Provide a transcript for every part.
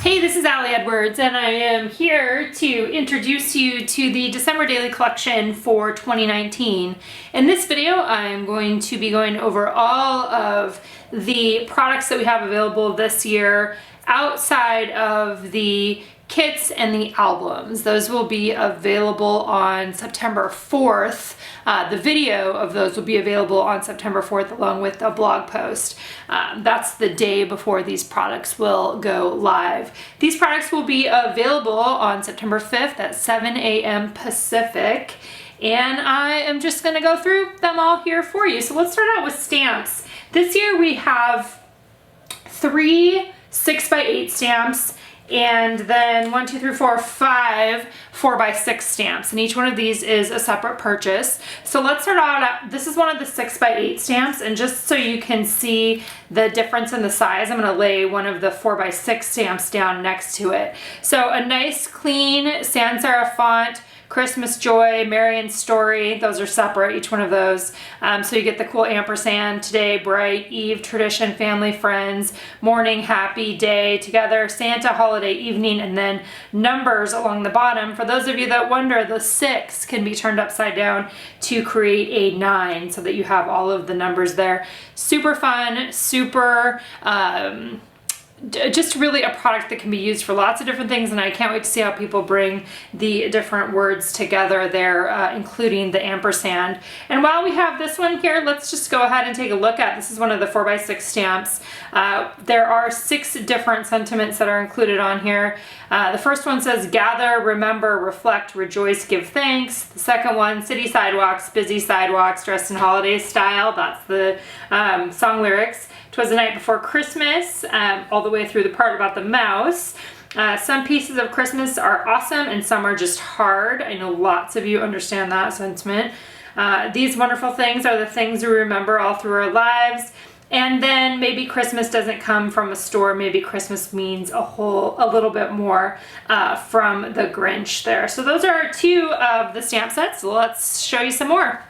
Hey, this is Allie Edwards, and I am here to introduce you to the December Daily Collection for 2019. In this video, I'm going to be going over all of the products that we have available this year outside of the kits and the albums. Those will be available on September 4th. The video of those will be available on September 4th along with a blog post. That's the day before these products will go live. These products will be available on September 5th at 7 a.m. Pacific. And I am just going to go through them all here for you. So let's start out with stamps. This year we have 3 6x8 stamps, and then 5 4x6 stamps, and each one of these is a separate purchase. So let's start out, this is one of the 6x8 stamps, and just so you can see the difference in the size, I'm going to lay one of the 4x6 stamps down next to it. So a nice clean sans serif font, Christmas Joy, Marion Story, those are separate, each one of those. So you get the cool ampersand, today, bright, eve, tradition, family, friends, morning, happy, day, together, Santa, holiday, evening, and then numbers along the bottom. For those of you that wonder, the 6 can be turned upside down to create a 9 so that you have all of the numbers there. Super fun, super, just really a product that can be used for lots of different things, and I can't wait to see how people bring the different words together there, including the ampersand. And while we have this one here, let's just go ahead and take a look at, this is one of the 4x6 stamps. There are 6 different sentiments that are included on here. The first one says, gather, remember, reflect, rejoice, give thanks. The second one, city sidewalks, busy sidewalks, dressed in holiday style. That's the song lyrics. 'Twas the night before Christmas, all the way through the part about the mouse. Some pieces of Christmas are awesome and some are just hard. I know lots of you understand that sentiment. These wonderful things are the things we remember all through our lives. And then maybe Christmas doesn't come from a store. Maybe Christmas means a little bit more from the Grinch there. So those are 2 of the stamp sets. So let's show you some more.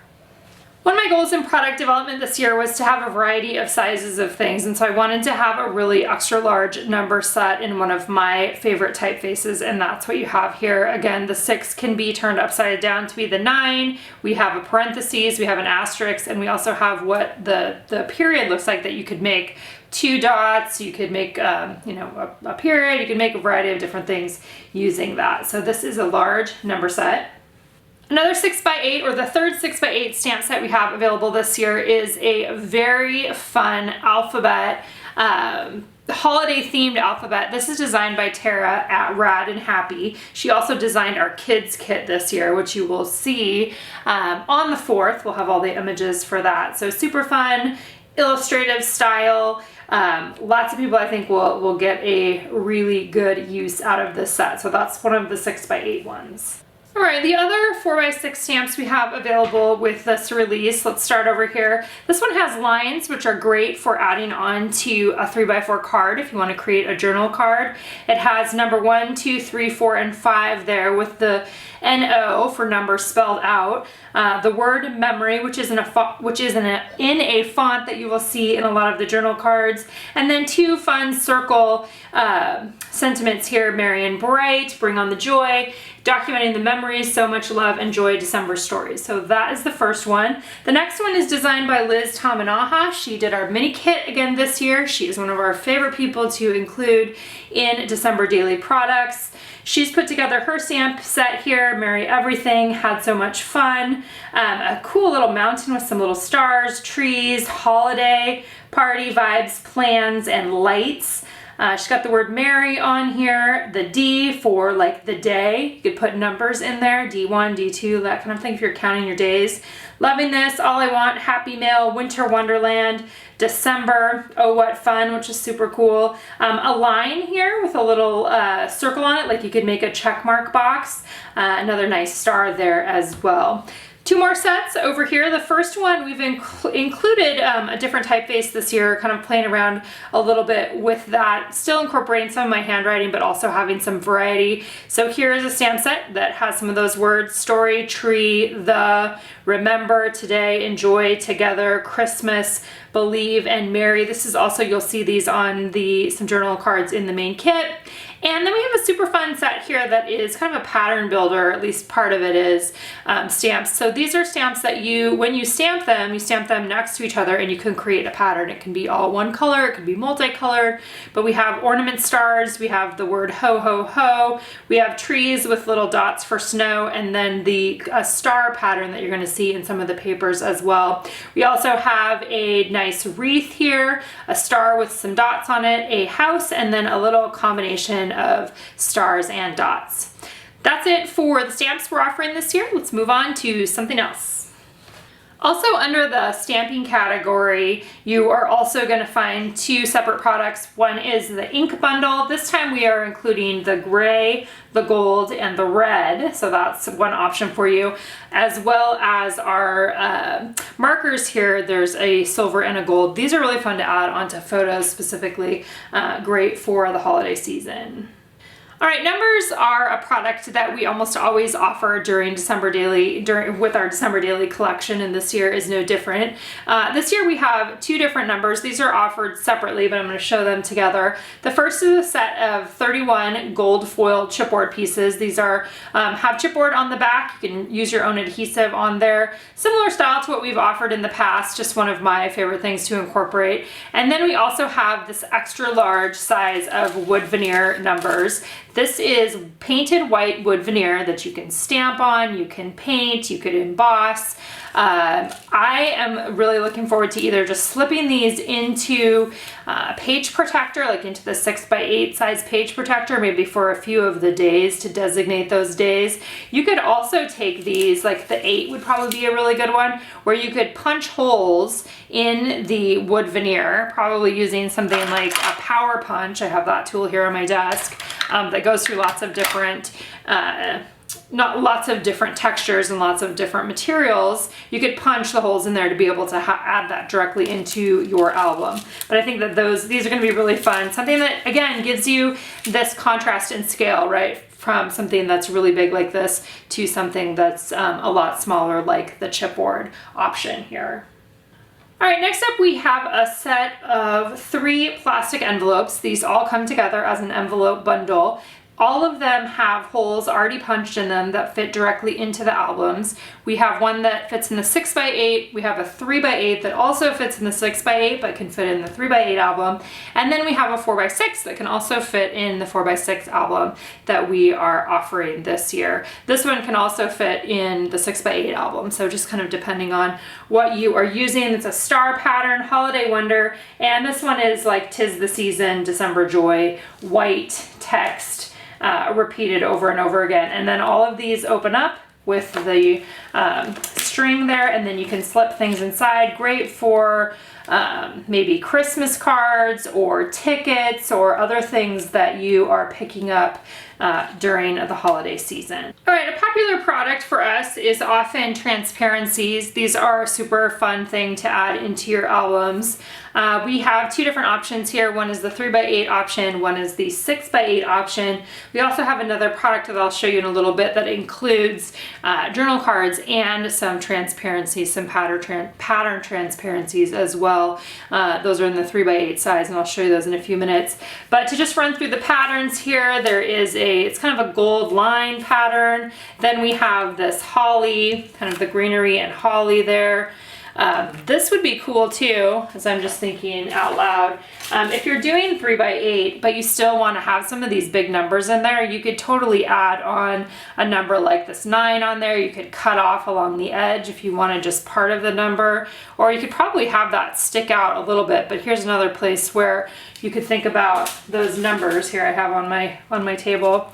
One of my goals in product development this year was to have a variety of sizes of things, and so I wanted to have a really extra large number set in one of my favorite typefaces, and that's what you have here. Again, the 6 can be turned upside down to be the 9. We have a parentheses, we have an asterisk, and we also have what the period looks like that you could make 2 dots, you could make a period, you could make a variety of different things using that. So this is a large number set. Another 6x8, or the third 6x8 stamp set we have available this year, is a very fun alphabet, holiday themed alphabet. This is designed by Tara at Rad and Happy. She also designed our kids kit this year, which you will see on the 4th. We'll have all the images for that. So super fun, illustrative style. Lots of people I think will get a really good use out of this set. So that's one of the 6x8 ones. All right, the other 4x6 stamps we have available with this release, let's start over here. This one has lines, which are great for adding on to a 3x4 card if you want to create a journal card. It has number 1, 2, 3, 4, and 5 there with the NO for number spelled out. The word memory, which is in a font that you will see in a lot of the journal cards, and then 2 fun circle sentiments here: merry and bright, bring on the joy, documenting the memories, so much love and joy, December stories. So that is the first one. The next one is designed by Liz Tamanaha. She did our mini kit again this year. She is one of our favorite people to include in December daily products. She's put together her stamp set here, Merry Everything, had so much fun. A cool little mountain with some little stars, trees, holiday, party vibes, plans, and lights. She's got the word Merry on here, the D for like the day. You could put numbers in there, D1, D2, that kind of thing if you're counting your days. Loving this, All I Want, Happy Mail, Winter Wonderland, December, Oh What Fun, which is super cool. A line here with a little circle on it, like you could make a check mark box. Another nice star there as well. 2 more sets over here. The first one, we've included a different typeface this year, kind of playing around a little bit with that, still incorporating some of my handwriting, but also having some variety. So here is a stamp set that has some of those words: story, tree, the, remember, today, enjoy, together, Christmas, Believe, and Mary. This is also, you'll see these on some journal cards in the main kit. And then we have a super fun set here that is kind of a pattern builder, at least part of it is stamps. So these are stamps that when you stamp them next to each other and you can create a pattern. It can be all one color, it can be multicolored, but we have ornament stars, we have the word ho ho ho, we have trees with little dots for snow, and then the star pattern that you're gonna see in some of the papers as well. We also have a nice wreath here, a star with some dots on it, a house, and then a little combination of stars and dots. That's it for the stamps we're offering this year. Let's move on to something else. Also under the stamping category, you are also going to find two separate products. One is the ink bundle. This time we are including the gray, the gold, and the red. So that's one option for you, as well as our markers here. There's a silver and a gold. These are really fun to add onto photos, specifically great for the holiday season. All right, numbers are a product that we almost always offer during December Daily, with our December Daily collection, and this year is no different. This year we have two different numbers. These are offered separately, but I'm going to show them together. The first is a set of 31 gold foil chipboard pieces. These are have chipboard on the back. You can use your own adhesive on there. Similar style to what we've offered in the past, just one of my favorite things to incorporate. And then we also have this extra large size of wood veneer numbers. This is painted white wood veneer that you can stamp on, you can paint, you could emboss. I am really looking forward to either just slipping these into a page protector, like into the 6x8 size page protector, maybe for a few of the days to designate those days. You could also take these, like the 8 would probably be a really good one, where you could punch holes in the wood veneer, probably using something like a power punch. I have that tool here on my desk that goes through lots of different lots of different textures and lots of different materials. You could punch the holes in there to be able to add that directly into your album. But I think that these are going to be really fun. Something that, again, gives you this contrast in scale, right? From something that's really big like this to something that's a lot smaller, like the chipboard option here. All right, next up we have a set of 3 plastic envelopes. These all come together as an envelope bundle. All of them have holes already punched in them that fit directly into the albums. We have one that fits in the 6x8. We have a 3x8 that also fits in the 6x8 but can fit in the 3x8 album. And then we have a 4x6 that can also fit in the 4x6 album that we are offering this year. This one can also fit in the 6x8 album, so just kind of depending on what you are using. It's a star pattern, holiday wonder, and this one is like 'tis the season, December joy, white text. Repeated over and over again. And then all of these open up with the string there, and then you can slip things inside. Great for maybe Christmas cards or tickets or other things that you are picking up during the holiday season. All right, a popular product for us is often Transparencies. These are a super fun thing to add into your albums. We have 2 different options here. One is the 3x8 option, one is the 6x8 option. We also have another product that I'll show you in a little bit that includes journal cards and some transparencies, some pattern transparencies as well. Those are in the 3x8 size, and I'll show you those in a few minutes. But to just run through the patterns here, there is it's kind of a gold line pattern. Then we have this holly, kind of the greenery and holly there. This would be cool too, as I'm just thinking out loud. If you're doing 3x8, but you still want to have some of these big numbers in there, you could totally add on a number like this 9 on there. You could cut off along the edge if you wanted just part of the number, or you could probably have that stick out a little bit. But here's another place where you could think about those numbers. Here I have on my table.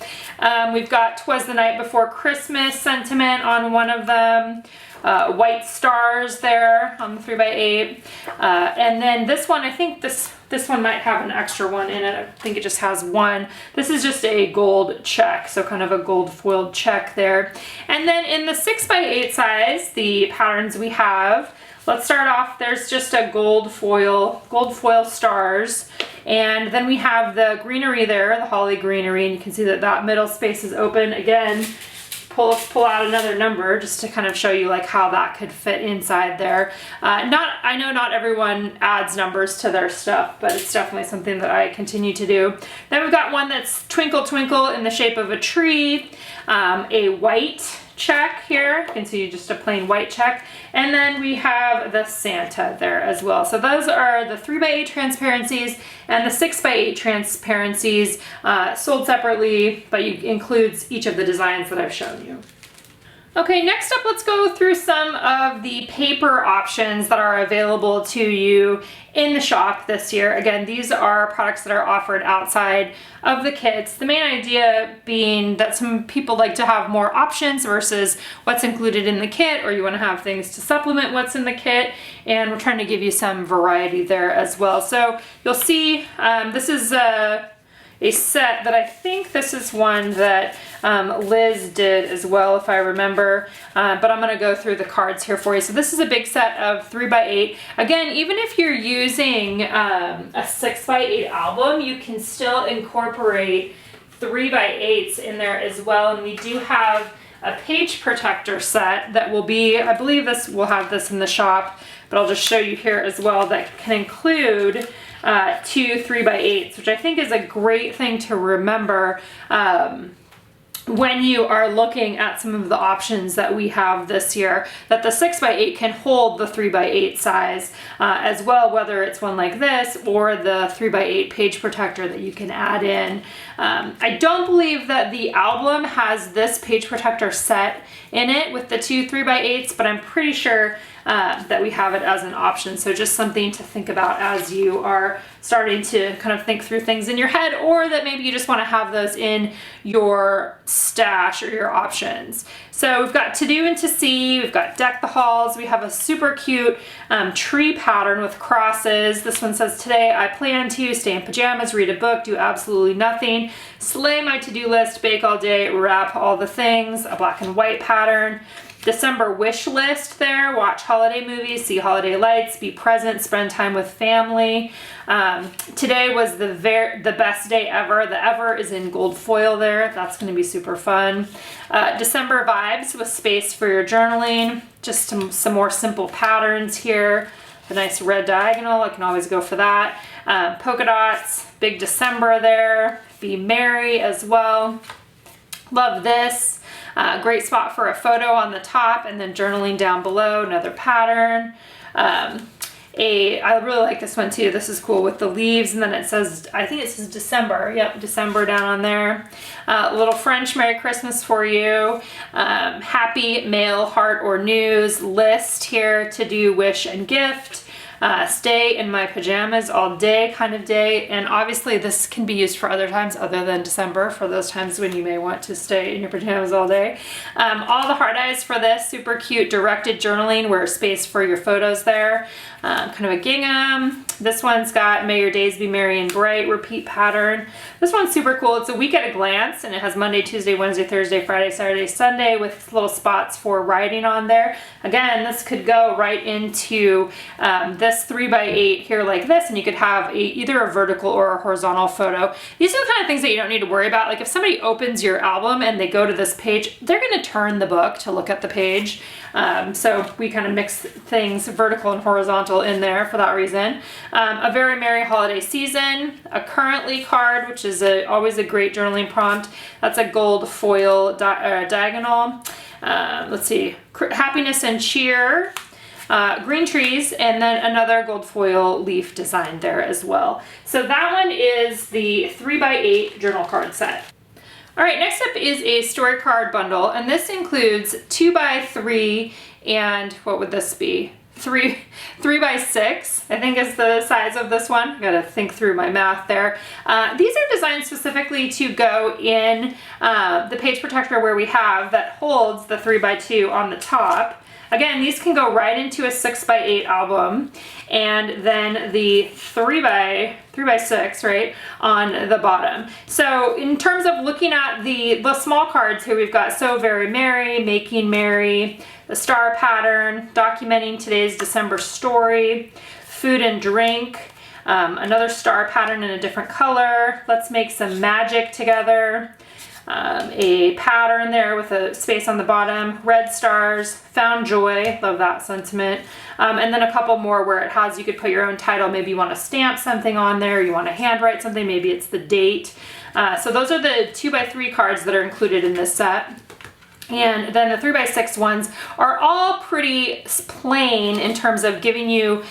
We've got 'twas the night before Christmas sentiment on one of them. White stars there on the 3x8. And then this one, I think this one might have an extra one in it. I think it just has one. This is just a gold check, so kind of a gold foiled check there. And then in the 6x8 size, the patterns we have, let's start off, there's just a gold foil stars. And then we have the greenery there, the holly greenery, and you can see that that middle space is open. Again, let's pull out another number just to kind of show you like how that could fit inside there. I know not everyone adds numbers to their stuff, but it's definitely something that I continue to do. Then we've got one that's twinkle twinkle in the shape of a tree, a white check here. You can see just a plain white check. And then we have the Santa there as well. So those are the 3x8 transparencies and the 6x8 transparencies, sold separately, but includes each of the designs that I've shown you. Okay, next up, let's go through some of the paper options that are available to you in the shop this year. Again, these are products that are offered outside of the kits. The main idea being that some people like to have more options versus what's included in the kit, or you want to have things to supplement what's in the kit, and we're trying to give you some variety there as well. So you'll see this is a set that I think this is one that Liz did as well, if I remember, but I'm going to go through the cards here for you. So this is a big set of 3x8. Again, even if you're using a 6x8 album, you can still incorporate 3x8s in there as well. And we do have a page protector set that will be, I believe this will have this in the shop, but I'll just show you here as well, that can include 2 3x8s, which I think is a great thing to remember when you are looking at some of the options that we have this year, that the 6x8 can hold the 3x8 size as well, whether it's one like this or the 3x8 page protector that you can add in. I don't believe that the album has this page protector set in it with the 2 3x8s, but I'm pretty sure that we have it as an option. So just something to think about as you are starting to kind of think through things in your head, or that maybe you just want to have those in your stash or your options. So we've got to do and to see, we've got deck the halls, we have a super cute tree pattern with crosses. This one says, today I plan to stay in pajamas, read a book, do absolutely nothing, slay my to-do list, bake all day, wrap all the things, a black and white pattern. December wish list there, watch holiday movies, see holiday lights, be present, spend time with family. Today was the best day ever. The ever is in gold foil there. That's going to be super fun. December vibes with space for your journaling. Just some more simple patterns here. The nice red diagonal, I can always go for that. Polka dots, big December there. Be merry as well. Love this. Great spot for a photo on the top and then journaling down below, another pattern. I really like this one too. This is cool with the leaves, and then it says, I think it says December. Yep, December down on there. A little French Merry Christmas for you. Happy mail, heart, or news list here to do wish and gift. Stay in my pajamas all day kind of day, and obviously this can be used for other times other than December, for those times when you may want to stay in your pajamas all day. All the heart eyes for this, super cute directed journaling where space for your photos there. Kind of a gingham. This one's got may your days be merry and bright repeat pattern. This one's super cool. It's a week at a glance, and it has Monday, Tuesday, Wednesday, Thursday, Friday, Saturday, Sunday with little spots for writing on there. Again, this could go right into this 3x8 here like this, and you could have either a vertical or a horizontal photo. These are the kind of things that you don't need to worry about. Like if somebody opens your album and they go to this page, they're going to turn the book to look at the page. So we kind of mix things vertical and horizontal in there for that reason. A very merry holiday season, a currently card, which is always a great journaling prompt. That's a gold foil diagonal. Let's see, happiness and cheer. Green trees, and then another gold foil leaf design there as well. So that one is the 3x8 journal card set. All right, next up is a story card bundle, and this includes 2x3 and what would this be? 3x6, I think is the size of this one. I gotta think through my math there. These are designed specifically to go in the page protector where we have that holds the 3x2 on the top. Again, these can go right into a 6x8 album, and then the 3x6, right, on the bottom. So in terms of looking at the small cards here, we've got So Very Merry, Making Merry, the star pattern, documenting today's December story, food and drink, another star pattern in a different color, let's make some magic together, a pattern there with a space on the bottom, red stars, found joy, love that sentiment, and then a couple more where it has, you could put your own title, maybe you want to stamp something on there, you want to handwrite something, maybe it's the date. So those are the 2x3 cards that are included in this set. And then the 3x6 ones are all pretty plain in terms of giving you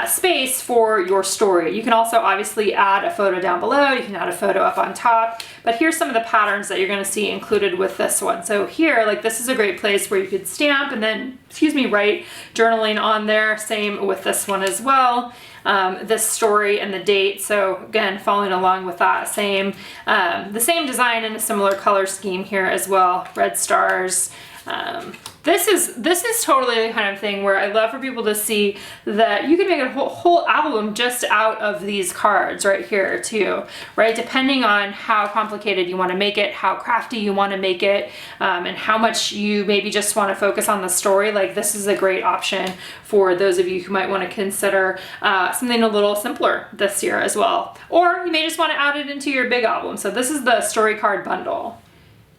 space for your story. You can also obviously add a photo down below, you can add a photo up on top, but here's some of the patterns that you're gonna see included with this one. So here, like this is a great place where you could stamp and then, write journaling on there. Same with this one as well. This story and the date. So again, following along with that the same design and a similar color scheme here as well. Red stars. This is totally the kind of thing where I love for people to see that you can make a whole album just out of these cards right here too, right? Depending on how complicated you want to make it, how crafty you want to make it, and how much you maybe just want to focus on the story. Like this is a great option for those of you who might want to consider something a little simpler this year as well. Or you may just want to add it into your big album. So this is the story card bundle.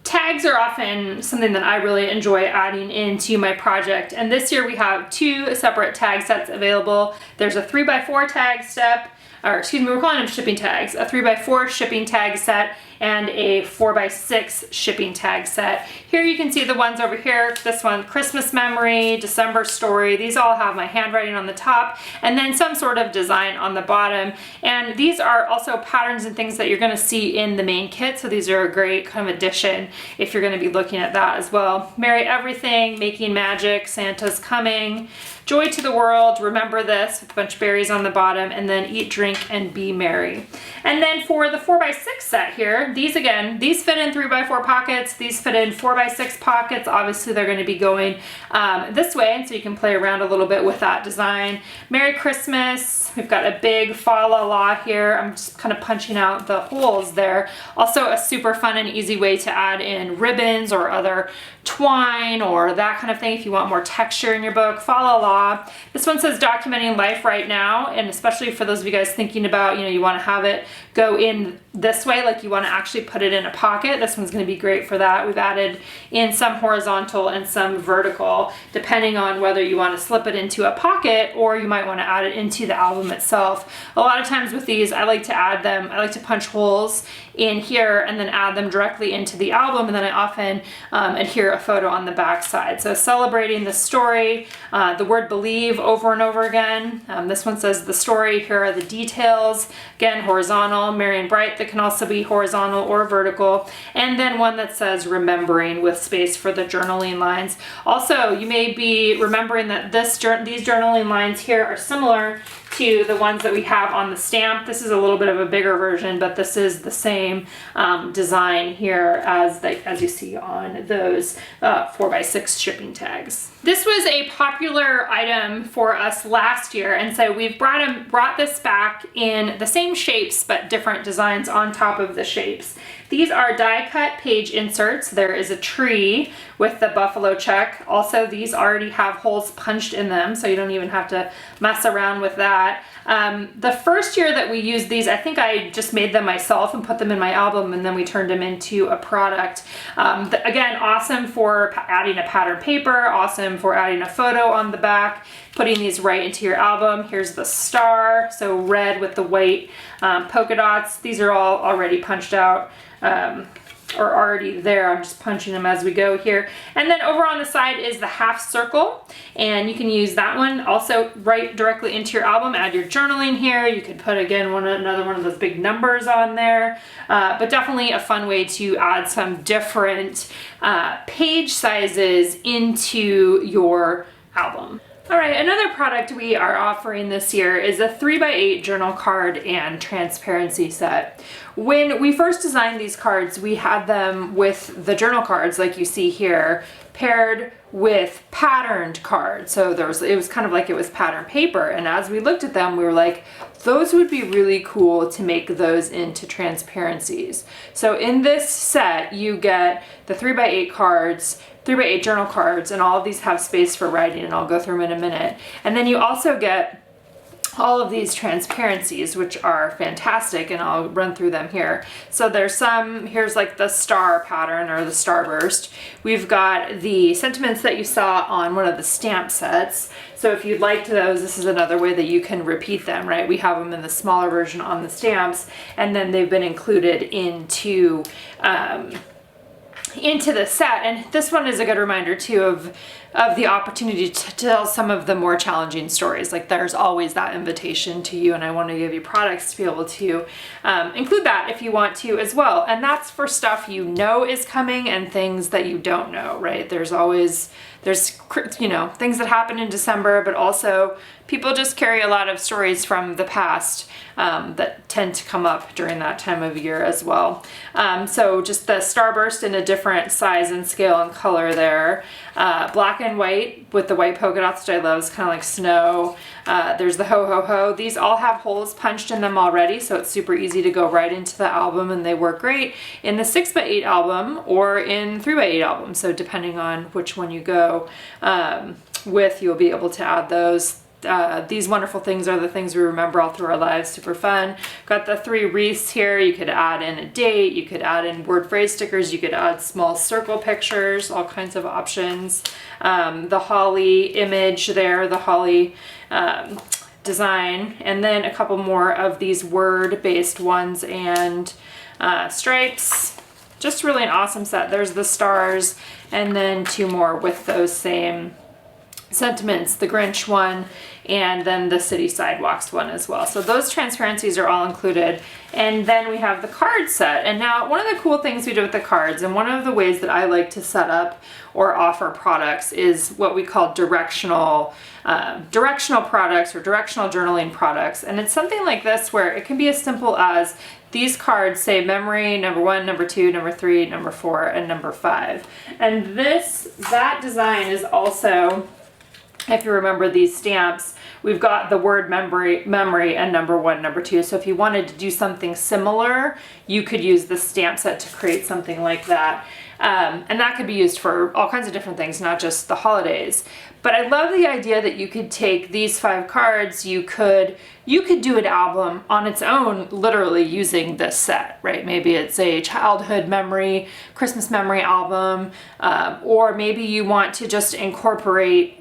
Tags are often something that I really enjoy adding into my project, and this year we have 2 separate tag sets available. There's a 3x4 tag step, or excuse me, we're calling them shipping tags, a 3x4 shipping tag set and a 4x6 shipping tag set. Here you can see the ones over here. This one, Christmas memory, December story. These all have my handwriting on the top and then some sort of design on the bottom. And these are also patterns and things that you're gonna see in the main kit. So these are a great kind of addition if you're gonna be looking at that as well. Merry everything, making magic, Santa's coming, joy to the world, remember this, with a bunch of berries on the bottom, and then eat, drink, and be merry. And then for the 4x6 set here, these fit in 3x4 pockets, these fit in 4x6 pockets. Obviously they're gonna be going this way, and so you can play around a little bit with that design. Merry Christmas, we've got a big fa la la here. I'm just kind of punching out the holes there. Also a super fun and easy way to add in ribbons or other twine or that kind of thing if you want more texture in your book. Fa la la. This one says documenting life right now, and especially for those of you guys thinking about, you want to have it go in this way, like you want to actually put it in a pocket. This one's going to be great for that. We've added in some horizontal and some vertical, depending on whether you want to slip it into a pocket or you might want to add it into the album itself. A lot of times with these, I like to add them, I like to punch holes in here and then add them directly into the album, and then I often adhere a photo on the back side. So celebrating the story, the word believe over and over again. This one says the story, here are the details. Again, horizontal, merry and bright, that can also be horizontal or vertical. And then one that says remembering with space for the journaling lines. Also, you may be remembering that these journaling lines here are similar to the ones that we have on the stamp. This is a little bit of a bigger version, but this is the same design here as you see on those 4x6 shipping tags. This was a popular item for us last year, and so we've brought this back in the same shapes but different designs on top of the shapes. These are die cut page inserts. There is a tree with the buffalo check. Also, these already have holes punched in them, so you don't even have to mess around with that. The first year that we used these, I think I just made them myself and put them in my album, and then we turned them into a product. Again, awesome for adding a pattern paper, awesome for adding a photo on the back, putting these right into your album. Here's the star, so red with the white polka dots. These are all already punched out. Or already there. I'm just punching them as we go here. And then over on the side is the half circle, and you can use that one also right directly into your album. Add your journaling here. You could put again another one of those big numbers on there, but definitely a fun way to add some different page sizes into your album. All right, another product we are offering this year is a 3x8 journal card and transparency set. When we first designed these cards, we had them with the journal cards like you see here, paired with patterned cards. So it was kind of like it was pattern paper. And as we looked at them, we were like, those would be really cool to make those into transparencies. So in this set, you get the 3x8 cards, 3x8 journal cards, and all of these have space for writing, and I'll go through them in a minute. And then you also get all of these transparencies, which are fantastic, and I'll run through them here. So there's some, here's like the star pattern or the starburst. We've got the sentiments that you saw on one of the stamp sets. So if you'd liked those, this is another way that you can repeat them, right? We have them in the smaller version on the stamps, and then they've been included into the set. And this one is a good reminder too of the opportunity to tell some of the more challenging stories. Like there's always that invitation to you, and I want to give you products to be able to include that if you want to as well. And that's for stuff you know is coming and things that you don't know, right? There's you know, things that happen in December, but also people just carry a lot of stories from the past that tend to come up during that time of year as well. So just the starburst in a different size and scale and color there. Black and white with the white polka dots, which I love. It's kind of like snow. There's the ho ho ho. These all have holes punched in them already, so it's super easy to go right into the album, and they work great in the 6x8 album or in 3x8 album. So depending on which one you go with, you'll be able to add those. These wonderful things are the things we remember all through our lives. Super fun. Got the 3 wreaths here. You could add in a date, you could add in word phrase stickers, you could add small circle pictures, all kinds of options. The holly image there, the holly design, and then a couple more of these word-based ones and stripes. Just really an awesome set. There's the stars, and then 2 more with those same sentiments, the Grinch one, and then the city sidewalks one as well. So those transparencies are all included. And then we have the card set. And now one of the cool things we do with the cards, and one of the ways that I like to set up or offer products, is what we call directional products or directional journaling products. And it's something like this where it can be as simple as these cards say memory number 1, number 2, number 3, number 4, and number 5. And that design is also, if you remember these stamps, we've got the word memory and number 1, number 2. So if you wanted to do something similar, you could use the stamp set to create something like that. And that could be used for all kinds of different things, not just the holidays. But I love the idea that you could take these 5 cards, you could do an album on its own, literally using this set, right? Maybe it's a childhood memory, Christmas memory album, or maybe you want to just incorporate,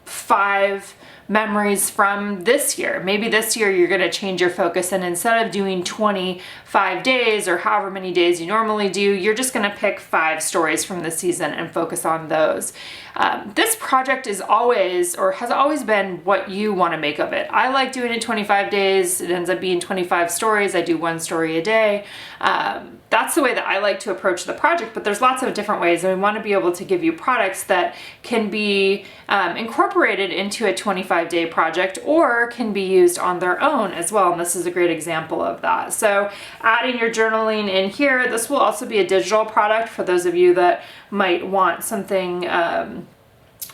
5 memories from this year. Maybe this year you're going to change your focus, and instead of doing 25 days or however many days you normally do, you're just going to pick 5 stories from the season and focus on those. This project is always, or has always been, what you want to make of it. I like doing it 25 days. It ends up being 25 stories. I do 1 story a day. That's the way that I like to approach the project, but there's lots of different ways, and we want to be able to give you products that can be incorporated into a 25-day project or can be used on their own as well, and this is a great example of that. So adding your journaling in here, this will also be a digital product for those of you that might want something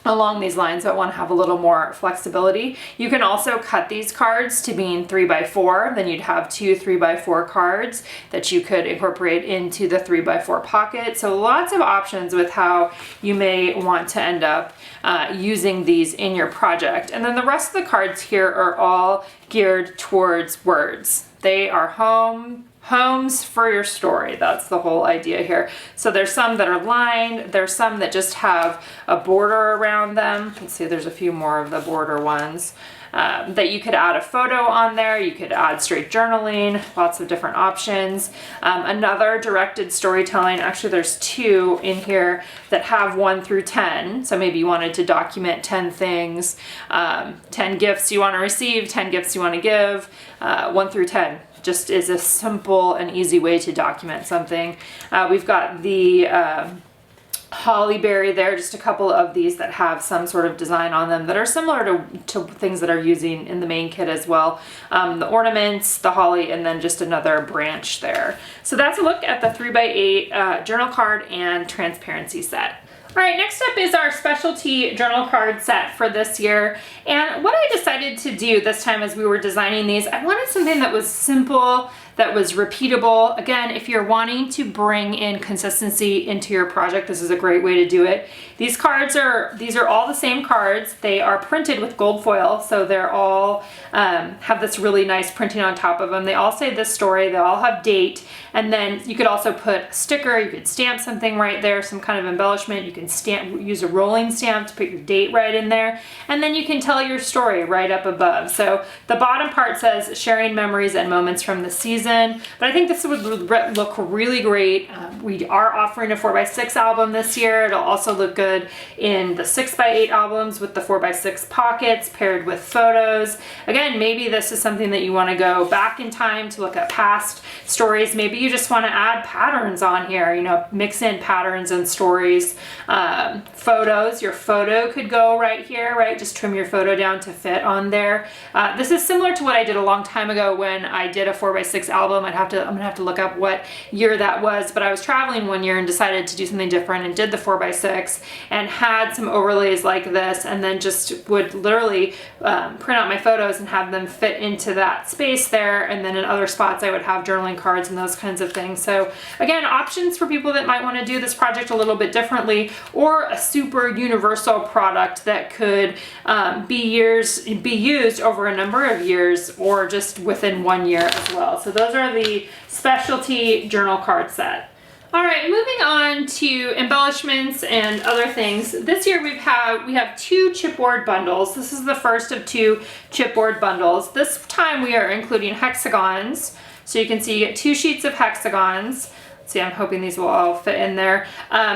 along these lines but want to have a little more flexibility. You can also cut these cards to being 3x4, then you'd have 2 3x4 cards that you could incorporate into the 3x4 pocket. So lots of options with how you may want to end up using these in your project. And then the rest of the cards here are all geared towards words. They are homes for your story. That's the whole idea here. So there's some that are lined, there's some that just have a border around them. Let's see, there's a few more of the border ones that you could add a photo on there. You could add straight journaling, lots of different options. Another directed storytelling, actually there's 2 in here that have 1 through 10. So maybe you wanted to document 10 things, 10 gifts you want to receive, 10 gifts you want to give, 1 through 10. Just is a simple and easy way to document something. We've got the holly berry there, just a couple of these that have some sort of design on them that are similar to things that are using in the main kit as well. The ornaments, the holly, and then just another branch there. So that's a look at the 3x8 journal card and transparency set. All right, next up is our specialty journal card set for this year. And what I decided to do this time as we were designing these, I wanted something that was simple, that was repeatable. Again, if you're wanting to bring in consistency into your project, this is a great way to do it. These are all the same cards. They are printed with gold foil, so they're all have this really nice printing on top of them. They all say this story, they all have date, and then you could also put a sticker, you could stamp something right there, some kind of embellishment. You can use a rolling stamp to put your date right in there, and then you can tell your story right up above. So the bottom part says sharing memories and moments from the season, but I think this would look really great. We are offering a 4x6 album this year. It'll also look good in the 6x8 albums with the 4x6 pockets paired with photos. Again, maybe this is something that you want to go back in time to look at past stories. Maybe you just want to add patterns on here, you know, mix in patterns and stories. Photos, your photo could go right here, right? Just trim your photo down to fit on there. This is similar to what I did a long time ago when I did a 4x6 album. I'm gonna have to look up what year that was, but I was traveling one year and decided to do something different and did the 4x6 and had some overlays like this, and then just would literally print out my photos and have them fit into that space there, and then in other spots I would have journaling cards and those kinds of things. So again, options for people that might want to do this project a little bit differently, or a super universal product that could be used over a number of years or just within 1 year as well. So those are the specialty journal card set. All right, moving on to embellishments and other things. This year we have 2 chipboard bundles. This is the first of 2 chipboard bundles. This time we are including hexagons. So you can see you get 2 sheets of hexagons. See, I'm hoping these will all fit in there.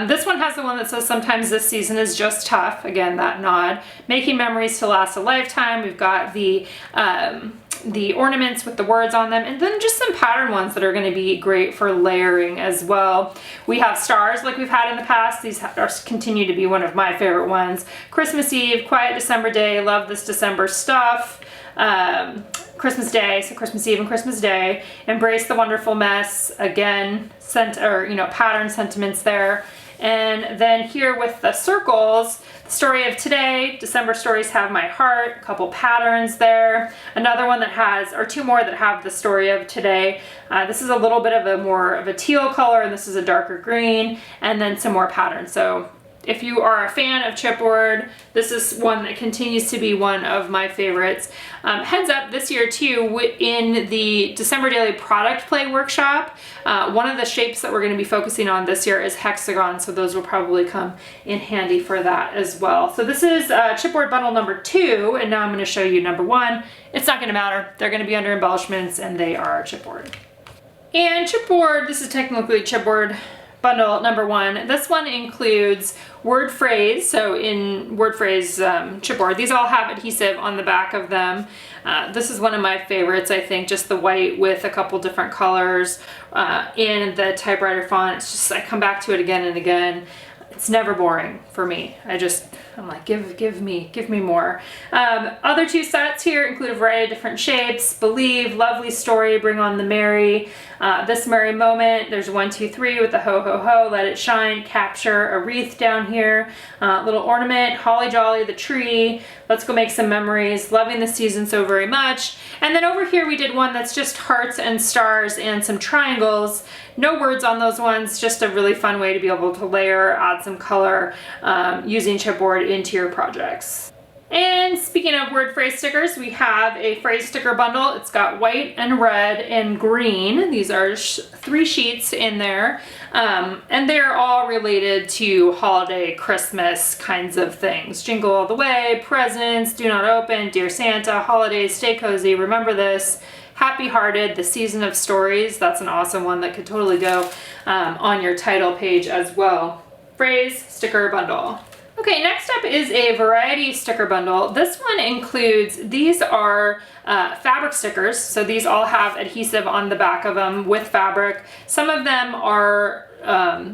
This one has the one that says sometimes this season is just tough. Again, that nod. Making memories to last a lifetime. We've got the ornaments with the words on them, and then just some pattern ones that are going to be great for layering as well. We have stars like we've had in the past. These continue to be one of my favorite ones. Christmas Eve, Quiet December Day, love this December stuff. Christmas Day, so Christmas Eve and Christmas Day. Embrace the Wonderful Mess, again, pattern sentiments there. And then here with the circles, the story of today, December stories have my heart, a couple patterns there. Another one that has, or 2 more that have the story of today. This is a little bit of more of a teal color, and this is a darker green, and then some more patterns. So if you are a fan of chipboard, this is one that continues to be one of my favorites. Heads up, this year too, in the December Daily Product Play Workshop, one of the shapes that we're going to be focusing on this year is hexagon, so those will probably come in handy for that as well. So this is chipboard bundle number 2, and now I'm going to show you number 1. It's not going to matter. They're going to be under embellishments, and they are chipboard. And chipboard, this is technically chipboard bundle number 1. This one includes word phrase. So in word phrase chipboard, these all have adhesive on the back of them. This is one of my favorites, I think, just the white with a couple different colors in the typewriter font. It's just, I come back to it again and again. It's never boring for me. I'm like, give me more. Other 2 sets here include a variety of different shapes. Believe, Lovely Story, Bring on the Merry, This Merry Moment. There's 1, 2, 3 with the ho ho ho, Let It Shine, Capture, a wreath down here, little ornament, Holly Jolly, the tree, Let's Go Make Some Memories, Loving the Season So Very Much. And then over here we did one that's just hearts and stars and some triangles. No words on those ones, just a really fun way to be able to layer, add some color using chipboard into your projects. And speaking of word phrase stickers, we have a phrase sticker bundle. It's got white and red and green. These are 3 sheets in there. And they're all related to holiday, Christmas kinds of things. Jingle All the Way, presents, do not open, Dear Santa, holidays, stay cozy, remember this, Happy Hearted, the season of stories. That's an awesome one that could totally go on your title page as well. Phrase sticker bundle. Okay, next up is a variety sticker bundle. This one includes, these are fabric stickers. So these all have adhesive on the back of them with fabric. Some of them are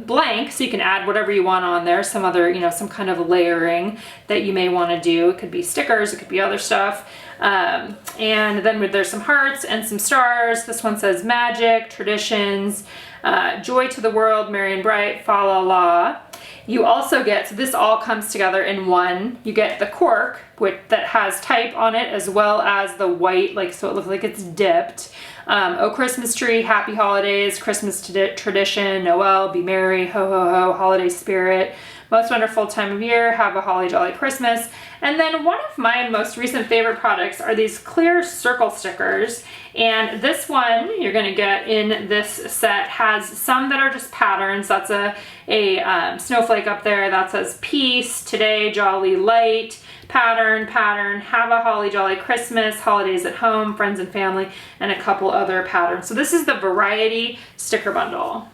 blank, so you can add whatever you want on there. Some other, some kind of layering that you may want to do. It could be stickers, it could be other stuff. And then there's some hearts and some stars. This one says magic, traditions, joy to the world, merry and bright, fa la la. You also get, so this all comes together in one. You get the cork that has type on it, as well as the white, like, so it looks like it's dipped. Oh Christmas tree, happy holidays, Christmas tradition, Noel, be merry, ho ho ho, holiday spirit, most wonderful time of year, have a holly jolly Christmas. And then one of my most recent favorite products are these clear circle stickers. And this one you're gonna get in this set has some that are just patterns. That's a snowflake up there that says peace, today, jolly, light, pattern, have a holly jolly Christmas, holidays at home, friends and family, and a couple other patterns. So this is the variety sticker bundle.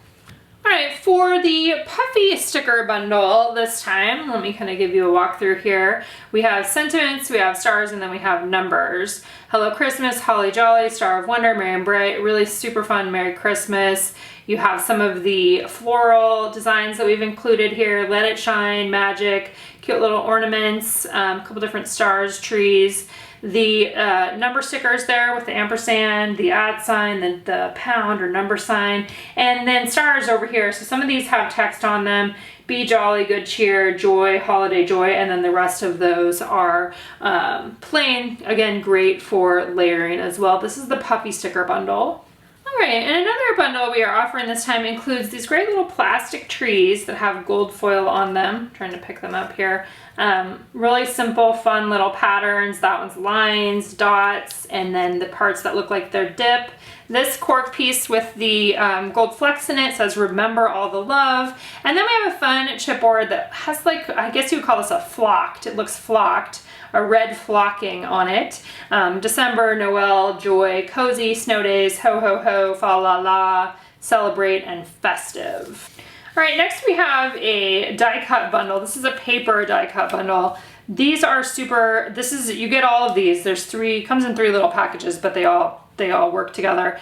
All right, for the Puffy sticker bundle this time, let me kind of give you a walkthrough here. We have sentiments, we have stars, and then we have numbers. Hello Christmas, holly jolly, star of wonder, merry and bright, really super fun Merry Christmas. You have some of the floral designs that we've included here, let it shine, magic, cute little ornaments, a couple different stars, trees. The number stickers there with the ampersand, the @ sign, the pound or number sign, and then stars over here. So some of these have text on them, be jolly, good cheer, joy, holiday joy, and then the rest of those are plain. Again, great for layering as well. This is the Puffy sticker bundle. All right, and another bundle we are offering this time includes these great little plastic trees that have gold foil on them. I'm trying to pick them up here. Really simple, fun little patterns. That one's lines, dots, and then the parts that look like they're dip. This cork piece with the gold flecks in it says remember all the love. And then we have a fun chipboard that has, like, I guess you would call this a flocked. It looks flocked. A red flocking on it. December, Noel, joy, cozy, snow days, ho ho ho, fa la la, celebrate, and festive. All right, next we have a die cut bundle. This is a paper die cut bundle. These are super, you get all of these. There's three, comes in 3 little packages, but they all work together.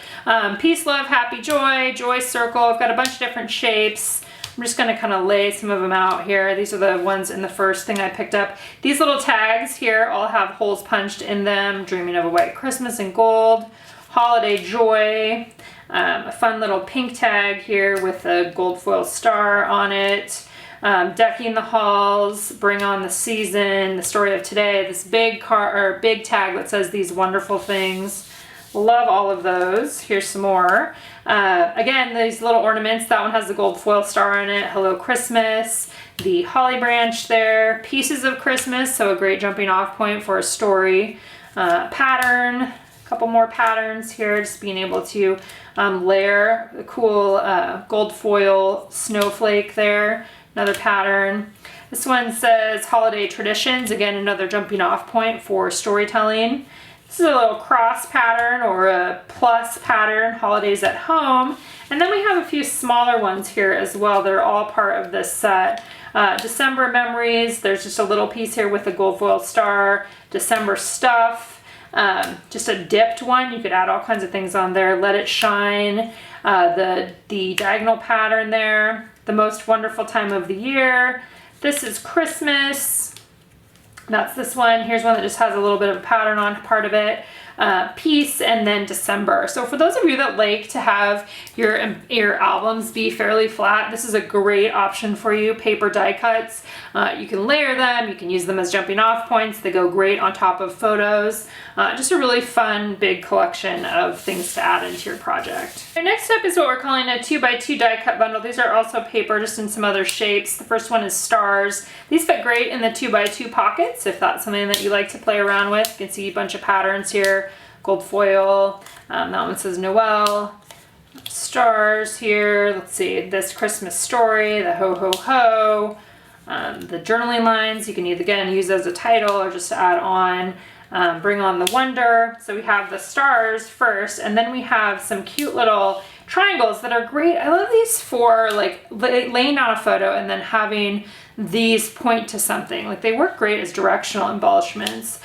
Peace, love, happy, joy, joy circle. I've got a bunch of different shapes. I'm just gonna kind of lay some of them out here. These are the ones in the first thing I picked up. These little tags here all have holes punched in them. Dreaming of a white Christmas in gold. Holiday joy. A fun little pink tag here with a gold foil star on it. Decking the halls, bring on the season, the story of today. This big tag that says these wonderful things. Love all of those. Here's some more. Again, these little ornaments. That one has the gold foil star on it. Hello Christmas. The holly branch there. Pieces of Christmas, so a great jumping off point for a story. Pattern. A couple more patterns here. Just being able to layer the cool gold foil snowflake there. Another pattern. This one says holiday traditions. Again, another jumping off point for storytelling. This is a little cross pattern or a plus pattern, holidays at home. And then we have a few smaller ones here as well. They're all part of this set. December memories. There's just a little piece here with a gold foil star. December stuff. Just a dipped one. You could add all kinds of things on there. Let it shine. The diagonal pattern there. The most wonderful time of the year. This is Christmas. That's this one. Here's one that just has a little bit of a pattern on part of it. Peace, and then December. So for those of you that like to have your albums be fairly flat, this is a great option for you. Paper die cuts. You can layer them. You can use them as jumping off points. They go great on top of photos. Just a really fun big collection of things to add into your project. Our next up is what we're calling a 2x2 die cut bundle. These are also paper, just in some other shapes. The first one is stars. These fit great in the 2x2 pockets if that's something that you like to play around with. You can see a bunch of patterns here. Gold foil. That one says Noel. Stars here. Let's see. This Christmas story. The ho ho ho. The journaling lines you can either again use as a title or just to add on. Bring on the wonder. So we have the stars first, and then we have some cute little triangles that are great. I love these for like laying down a photo and then having these point to something. Like they work great as directional embellishments.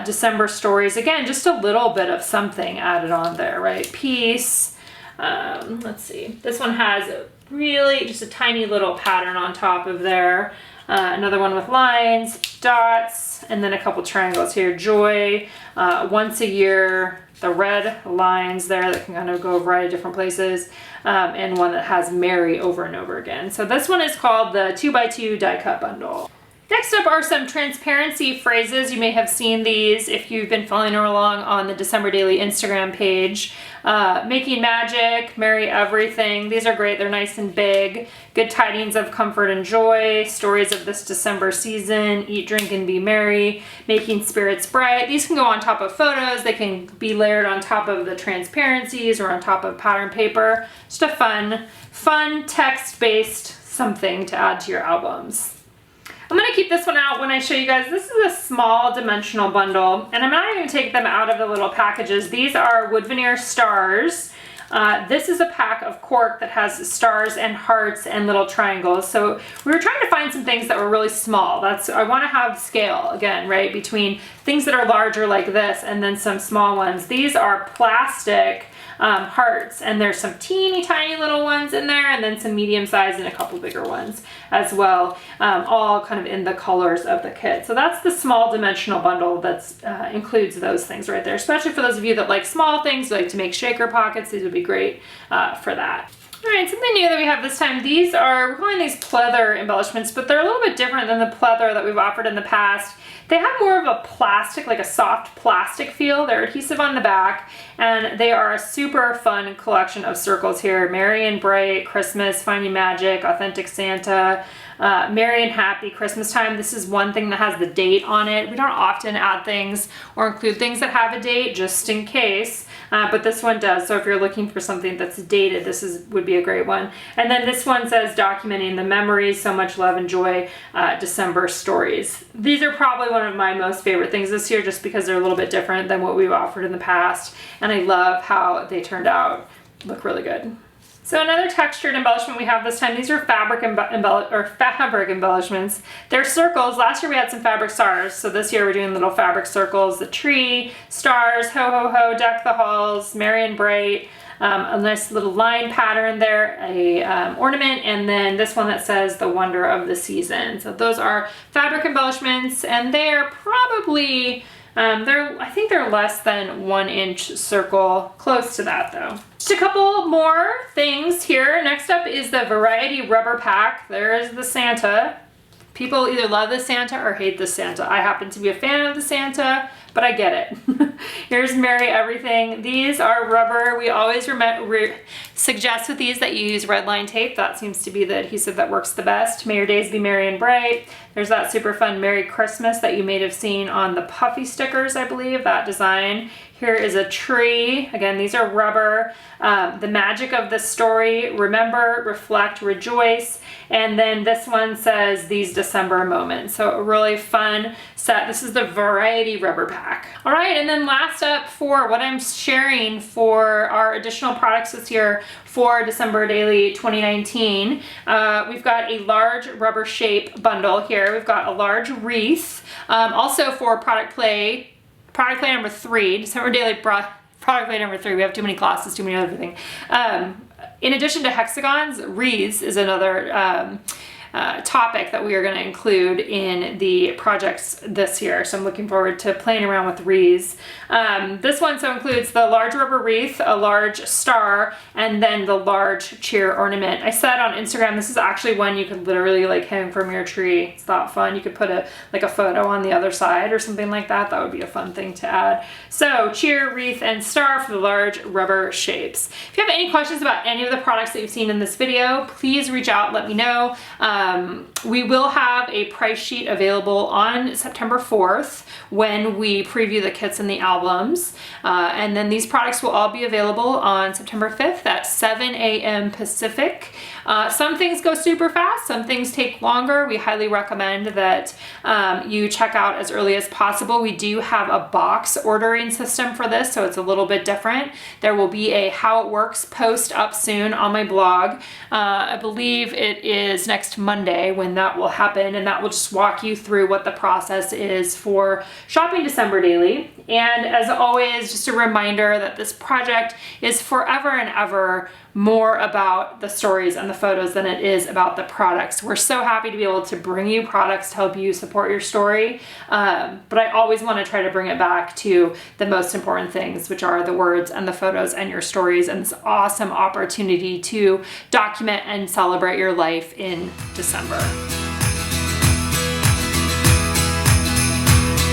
December stories, again, just a little bit of something added on there, right? Peace. Let's see. This one has really just a tiny little pattern on top of there. Another one with lines, dots, and then a couple triangles here. Joy, once a year, the red lines there that can kind of go a variety of different places, and one that has Mary over and over again. So this one is called the 2x2 die cut bundle. Next up are some transparency phrases. You may have seen these if you've been following along on the December Daily Instagram page. Making magic, merry everything. These are great. They're nice and big. Good tidings of comfort and joy. Stories of this December season. Eat, drink, and be merry. Making spirits bright. These can go on top of photos. They can be layered on top of the transparencies or on top of pattern paper. Just a fun text-based something to add to your albums. I'm going to keep this one out when I show you guys. This is a small dimensional bundle, and I'm not even going to take them out of the little packages. These are wood veneer stars. This is a pack of cork that has stars and hearts and little triangles. So we were trying to find some things that were really small. I want to have scale again, right, between things that are larger like this and then some small ones. These are plastic hearts, and there's some teeny tiny little ones in there, and then some medium size and a couple bigger ones as well, all kind of in the colors of the kit. So that's the small dimensional bundle that includes those things right there, especially for those of you that like small things, like to make shaker pockets. These would be great for that. All right, something new that we have this time. We're calling these pleather embellishments, but they're a little bit different than the pleather that we've offered in the past. They have more of a plastic, like a soft plastic feel. They're adhesive on the back, and they are a super fun collection of circles here. Merry and bright, Christmas, finding magic, authentic Santa, merry and happy Christmas time. This is one thing that has the date on it. We don't often add things or include things that have a date just in case, but this one does. So if you're looking for something that's dated, would be a great one. And then this one says documenting the memories, so much love and joy, December stories. These are probably one of my most favorite things this year, just because they're a little bit different than what we've offered in the past, and I love how they turned out. Look really good. So another textured embellishment we have this time. These are fabric embellishments. They're circles. Last year we had some fabric stars, so this year we're doing little fabric circles. The tree, stars, ho ho ho, deck the halls, merry and bright. A nice little line pattern there, a ornament, and then this one that says the wonder of the season. So those are fabric embellishments, and they're probably I think they're less than 1 inch circle, close to that though. Just a couple more things here. Next up is the variety rubber pack. There is the Santa. People either love the Santa or hate the Santa. I happen to be a fan of the Santa, but I get it. Here's Merry Everything. These are rubber. We always suggest with these that you use red line tape. That seems to be the adhesive that works the best. May your days be merry and bright. There's that super fun Merry Christmas that you may have seen on the Puffy stickers, I believe, that design. Here is a tree. Again, these are rubber. The magic of the story, remember, reflect, rejoice. And then this one says these December moments. So a really fun set. This is the variety rubber pack. All right, and then last up for what I'm sharing for our additional products this year for December Daily 2019, we've got a large rubber shape bundle here. We've got a large wreath. Also for product play number 3, December Daily product play number 3. We have too many classes, too many other things. In addition to hexagons, wreaths is another topic that we are going to include in the projects this year. So I'm looking forward to playing around with wreaths. This one so includes the large rubber wreath, a large star, and then the large cheer ornament. I said on Instagram, this is actually one you could literally like hang from your tree. It's that fun. You could put a photo on the other side or something like that. That would be a fun thing to add. So cheer, wreath, and star for the large rubber shapes. If you have any questions about any of the products that you've seen in this video, please reach out, let me know. We will have a price sheet available on September 4th when we preview the kits and the albums. And then these products will all be available on September 5th at 7 a.m. Pacific. Some things go super fast, some things take longer. We highly recommend that you check out as early as possible. We do have a box ordering system for this, so it's a little bit different. There will be a how it works post up soon on my blog. I believe it is next Monday when that will happen, and that will just walk you through what the process is for shopping December daily. And as always, just a reminder that this project is forever and ever more about the stories and the photos than it is about the products. We're so happy to be able to bring you products to help you support your story, but I always want to try to bring it back to the most important things, which are the words and the photos and your stories, and this awesome opportunity to document and celebrate your life in December.